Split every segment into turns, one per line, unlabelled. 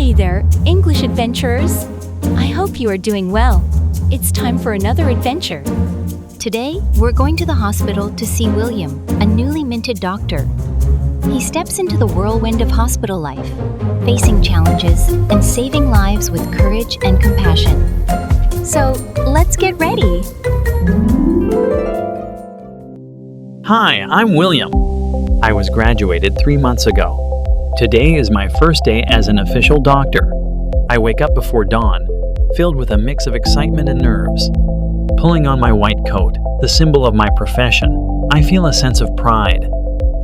Hey there, English adventurers! I hope you are doing well. It's time for another adventure. Today, we're going to the hospital to see William, a newly minted doctor. He steps into the whirlwind of hospital life, facing challenges and saving lives with courage and compassion. So, let's get ready!
Hi, I'm William. I was graduated 3 months ago. Today is my first day as an official doctor. I wake up before dawn, filled with a mix of excitement and nerves. Pulling on my white coat, the symbol of my profession, I feel a sense of pride.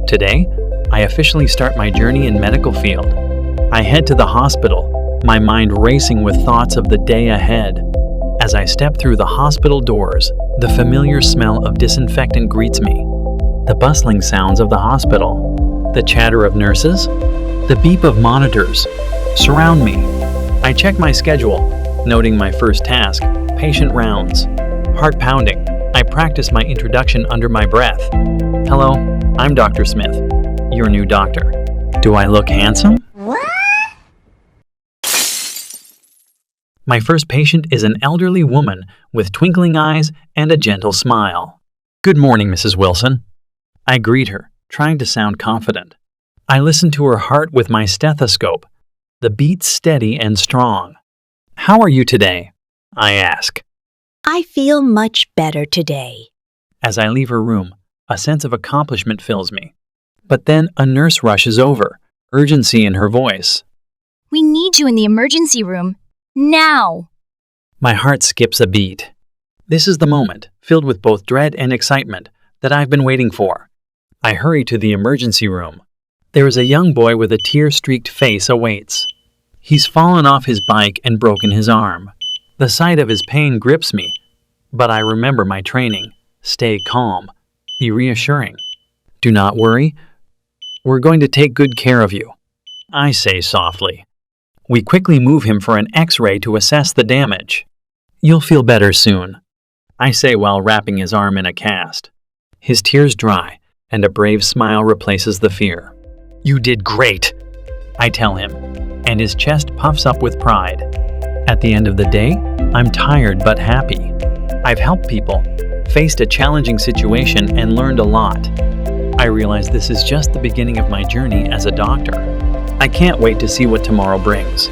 Today, I officially start my journey in medical field. I head to the hospital, my mind racing with thoughts of the day ahead. As I step through the hospital doors, the familiar smell of disinfectant greets me. The bustling sounds of the hospital, the chatter of nurses, the beep of monitors surround me. I check my schedule, noting my first task, patient rounds. Heart pounding, I practice my introduction under my breath. Hello, I'm Dr. Smith, your new doctor. Do I look handsome?
What?
My first patient is an elderly woman with twinkling eyes and a gentle smile. Good morning, Mrs. Wilson. I greet her, trying to sound confident. I listen to her heart with my stethoscope, the beat steady and strong. How are you today? I ask.
I feel much better today.
As I leave her room, a sense of accomplishment fills me. But then a nurse rushes over, urgency in her voice.
We need you in the emergency room. Now!
My heart skips a beat. This is the moment, filled with both dread and excitement, that I've been waiting for. I hurry to the emergency room. There is a young boy with a tear-streaked face awaits. He's fallen off his bike and broken his arm. The sight of his pain grips me, but I remember my training. Stay calm. Be reassuring. Do not worry. We're going to take good care of you, I say softly. We quickly move him for an X-ray to assess the damage. You'll feel better soon, I say while wrapping his arm in a cast. His tears dry, and a brave smile replaces the fear. You did great, I tell him, and his chest puffs up with pride. At the end of the day, I'm tired but happy. I've helped people, faced a challenging situation, and learned a lot. I realize this is just the beginning of my journey as a doctor. I can't wait to see what tomorrow brings.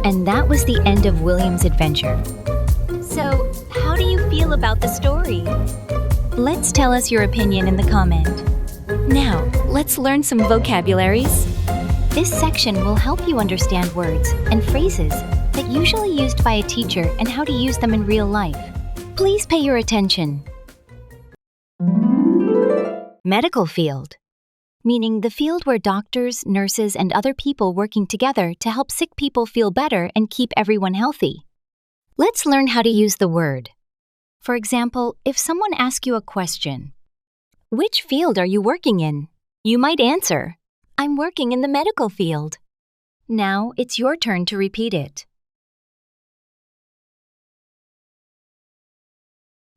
And that was the end of William's adventure. So, how do you feel about the story? Let's tell us your opinion in the comment. Now, let's learn some vocabularies. This section will help you understand words and phrases that usually used by a teacher and how to use them in real life. Please pay your attention. Medical field, meaning the field where doctors, nurses, and other people working together to help sick people feel better and keep everyone healthy. Let's learn how to use the word. For example, if someone asks you a question, which field are you working in? You might answer, I'm working in the medical field. Now it's your turn to repeat it.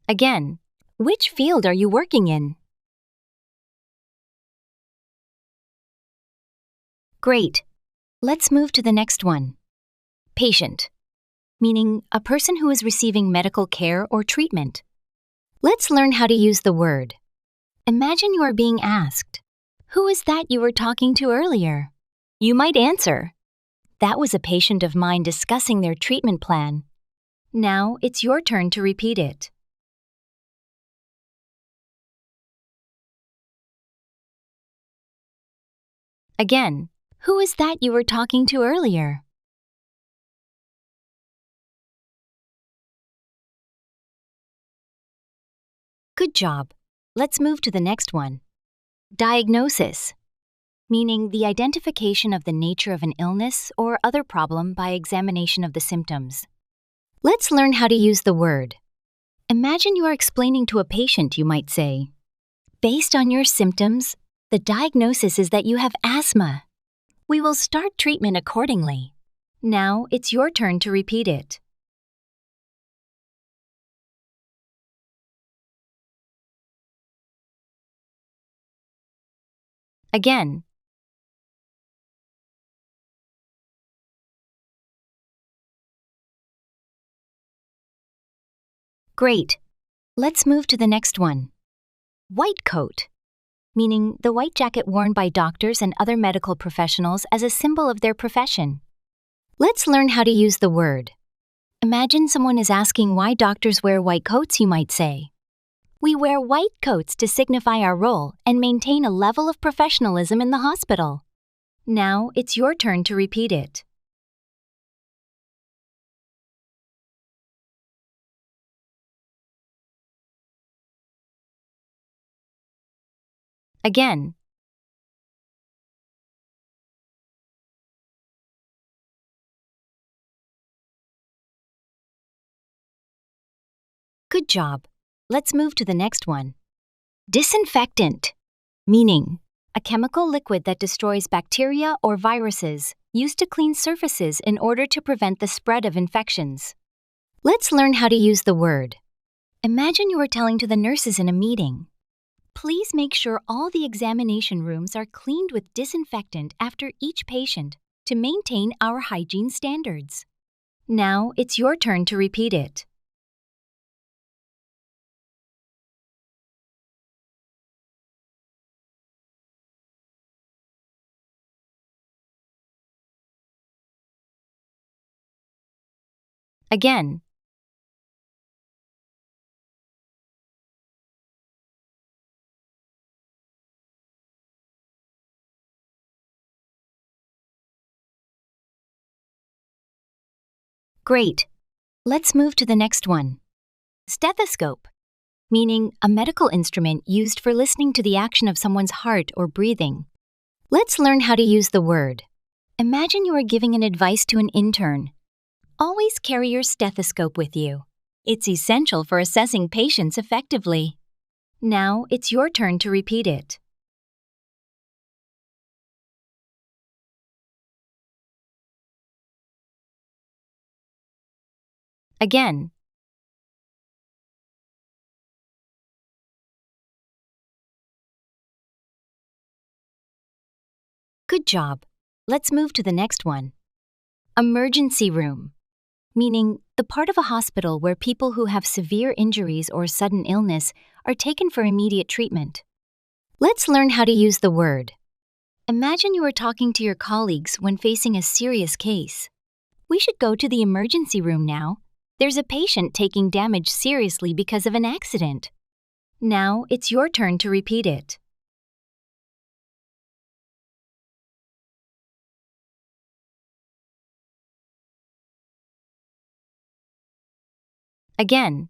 Again, which field are you working in? Great. Let's move to the next one. Patient, meaning a person who is receiving medical care or treatment. Let's learn how to use the word. Imagine you are being asked, who is that you were talking to earlier? You might answer, that was a patient of mine discussing their treatment plan. Now it's your turn to repeat it. Again, who is that you were talking to earlier? Good job. Let's move to the next one. Diagnosis, meaning the identification of the nature of an illness or other problem by examination of the symptoms. Let's learn how to use the word. Imagine you are explaining to a patient, you might say, based on your symptoms, the diagnosis is that you have asthma. We will start treatment accordingly. Now it's your turn to repeat it. Again. Great. Let's move to the next one. White coat, meaning the white jacket worn by doctors and other medical professionals as a symbol of their profession. Let's learn how to use the word. Imagine someone is asking why doctors wear white coats, you might say. We wear white coats to signify our role and maintain a level of professionalism in the hospital. Now it's your turn to repeat it. Again. Good job. Let's move to the next one. Disinfectant, meaning a chemical liquid that destroys bacteria or viruses used to clean surfaces in order to prevent the spread of infections. Let's learn how to use the word. Imagine you are telling to the nurses in a meeting. Please make sure all the examination rooms are cleaned with disinfectant after each patient to maintain our hygiene standards. Now it's your turn to repeat it. Again. Great. Let's move to the next one. Stethoscope, meaning a medical instrument used for listening to the action of someone's heart or breathing. Let's learn how to use the word. Imagine you are giving an advice to an intern. Always carry your stethoscope with you. It's essential for assessing patients effectively. Now it's your turn to repeat it. Again. Good job. Let's move to the next one. Emergency room, meaning the part of a hospital where people who have severe injuries or sudden illness are taken for immediate treatment. Let's learn how to use the word. Imagine you are talking to your colleagues when facing a serious case. We should go to the emergency room now. There's a patient taking damage seriously because of an accident. Now it's your turn to repeat it. Again.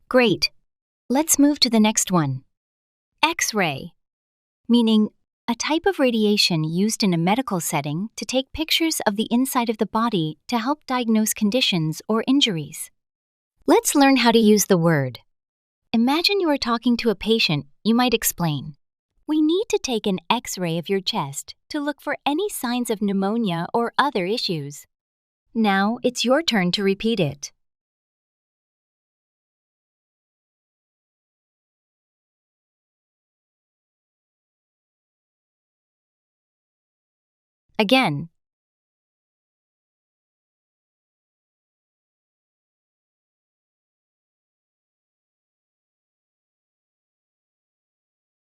Great. Let's move to the next one. X-ray, meaning a type of radiation used in a medical setting to take pictures of the inside of the body to help diagnose conditions or injuries. Let's learn how to use the word. Imagine you are talking to a patient, you might explain. We need to take an X-ray of your chest to look for any signs of pneumonia or other issues. Now it's your turn to repeat it. Again.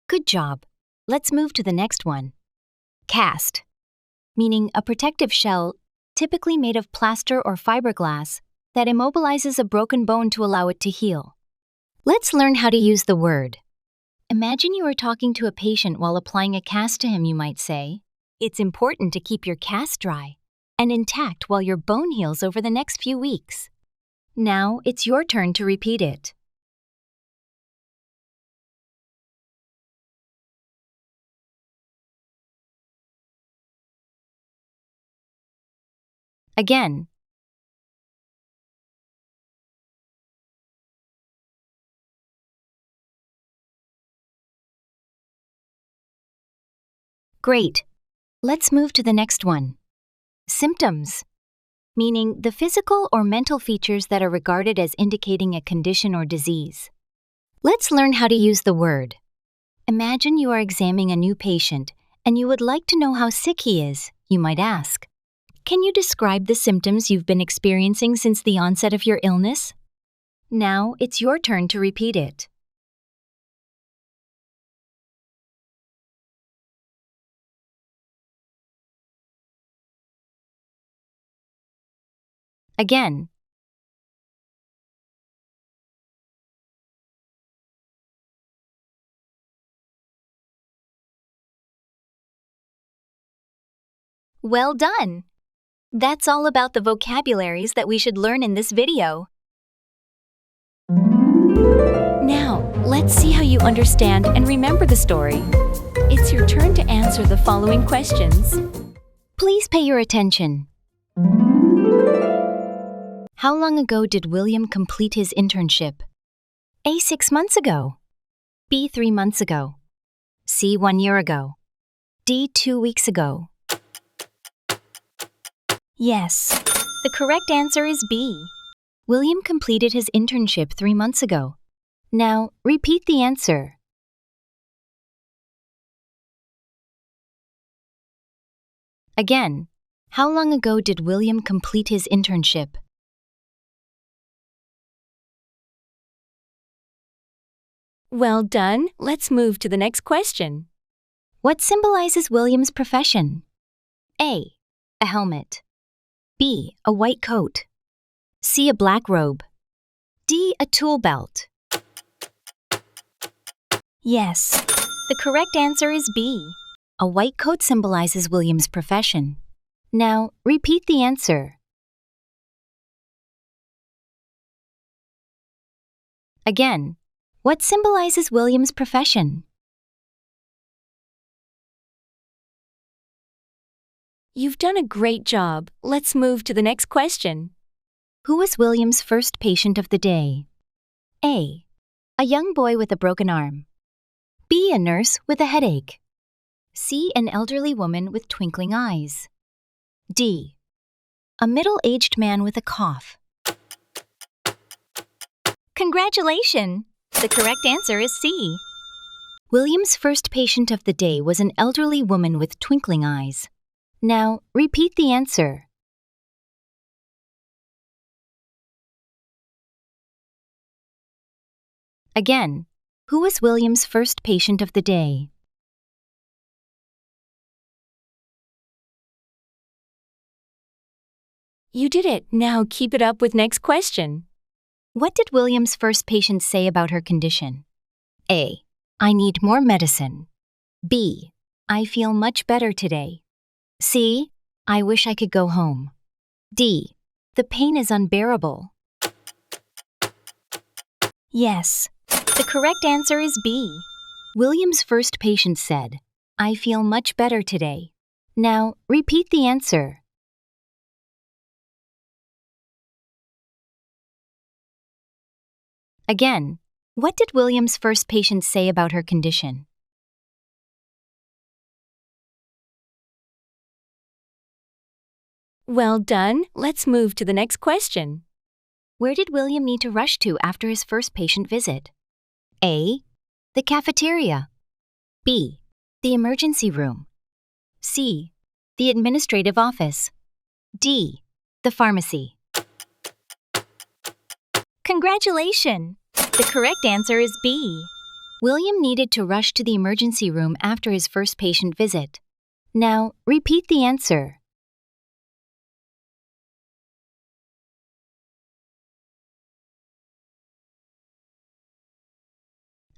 Good job. Let's move to the next one. Cast, meaning a protective shell typically made of plaster or fiberglass that immobilizes a broken bone to allow it to heal. Let's learn how to use the word. Imagine you are talking to a patient while applying a cast to him, you might say. It's important to keep your cast dry and intact while your bone heals over the next few weeks. Now it's your turn to repeat it. Again. Great. Let's move to the next one. Symptoms, meaning the physical or mental features that are regarded as indicating a condition or disease. Let's learn how to use the word. Imagine you are examining a new patient and you would like to know how sick he is. You might ask, "Can you describe the symptoms you've been experiencing since the onset of your illness?" Now it's your turn to repeat it. Again. Well done! That's all about the vocabularies that we should learn in this video. Now, let's see how you understand and remember the story. It's your turn to answer the following questions. Please pay your attention. How long ago did William complete his internship? A. 6 months ago. B. 3 months ago. C. 1 year ago. D. 2 weeks ago. Yes, the correct answer is B. William completed his internship 3 months ago. Now, repeat the answer. Again, how long ago did William complete his internship? Well done. Let's move to the next question. What symbolizes William's profession? A. A helmet. B. A white coat. C. A black robe. D. A tool belt. Yes, the correct answer is B. A white coat symbolizes William's profession. Now, repeat the answer. Again, what symbolizes William's profession? You've done a great job. Let's move to the next question. Who was William's first patient of the day? A. A young boy with a broken arm. B. A nurse with a headache. C. An elderly woman with twinkling eyes. D. A middle-aged man with a cough. Congratulations! The correct answer is C. William's first patient of the day was an elderly woman with twinkling eyes. Now, repeat the answer. Again, who was William's first patient of the day? You did it. Now keep it up with next question. What did William's first patient say about her condition? A. I need more medicine. B. I feel much better today. C. I wish I could go home. D. The pain is unbearable. Yes, the correct answer is B. William's first patient said, I feel much better today. Now, repeat the answer. Again, what did William's first patient say about her condition? Well done. Let's move to the next question. Where did William need to rush to after his first patient visit? A. The cafeteria. B. The emergency room. C. The administrative office. D. The pharmacy. Congratulations! The correct answer is B. William needed to rush to the emergency room after his first patient visit. Now, repeat the answer.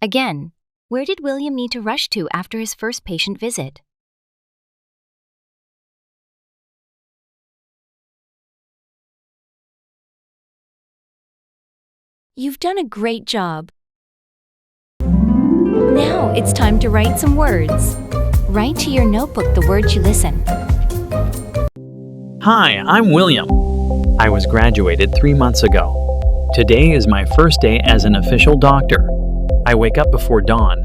Again, where did William need to rush to after his first patient visit? You've done a great job. Now it's time to write some words. Write to your notebook the words you listen.
Hi, I'm William. I was graduated 3 months ago. Today is my first day as an official doctor. I wake up before dawn,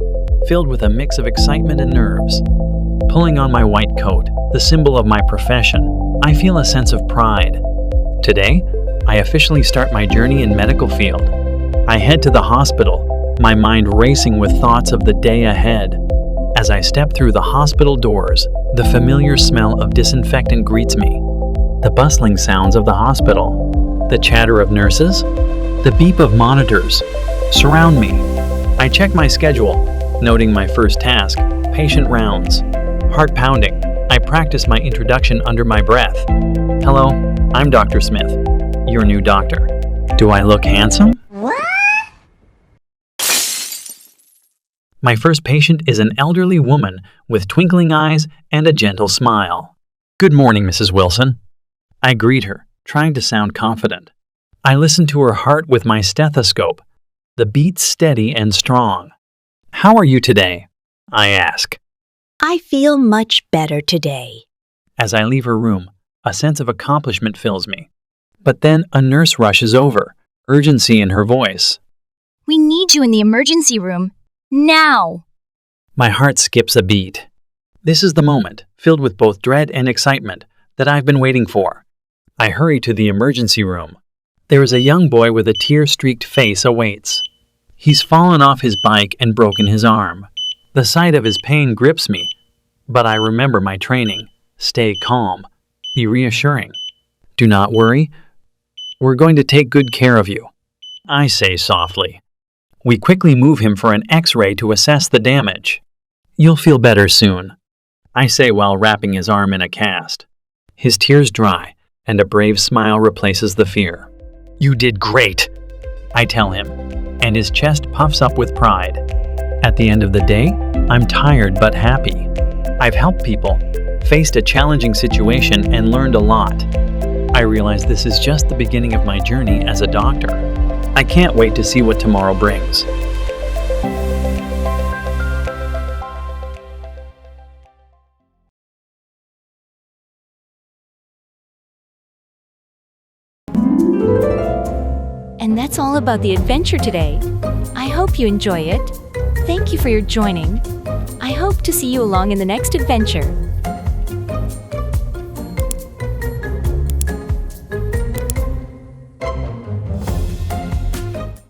filled with a mix of excitement and nerves. Pulling on my white coat, the symbol of my profession, I feel a sense of pride. Today, I officially start my journey in medical field. I head to the hospital, my mind racing with thoughts of the day ahead. As I step through the hospital doors, the familiar smell of disinfectant greets me. The bustling sounds of the hospital, the chatter of nurses, the beep of monitors surround me. I check my schedule, noting my first task, patient rounds. Heart pounding, I practice my introduction under my breath. Hello, I'm Dr. Smith, your new doctor. Do I look handsome? My first patient is an elderly woman with twinkling eyes and a gentle smile. Good morning, Mrs. Wilson. I greet her, trying to sound confident. I listen to her heart with my stethoscope, the beat steady and strong. How are you today? I ask.
I feel much better today.
As I leave her room, a sense of accomplishment fills me. But then a nurse rushes over, urgency in her voice.
We need you in the emergency room. Now!
My heart skips a beat. This is the moment, filled with both dread and excitement, that I've been waiting for. I hurry to the emergency room. There is a young boy with a tear-streaked face awaits. He's fallen off his bike and broken his arm. The sight of his pain grips me, but I remember my training. Stay calm. Be reassuring. Do not worry. We're going to take good care of you, I say softly. We quickly move him for an X-ray to assess the damage. You'll feel better soon, I say while wrapping his arm in a cast. His tears dry, and a brave smile replaces the fear. You did great, I tell him, and his chest puffs up with pride. At the end of the day, I'm tired but happy. I've helped people, faced a challenging situation, and learned a lot. I realize this is just the beginning of my journey as a doctor. I can't wait to see what tomorrow brings.
And that's all about the adventure today. I hope you enjoy it. Thank you for your joining. I hope to see you along in the next adventure.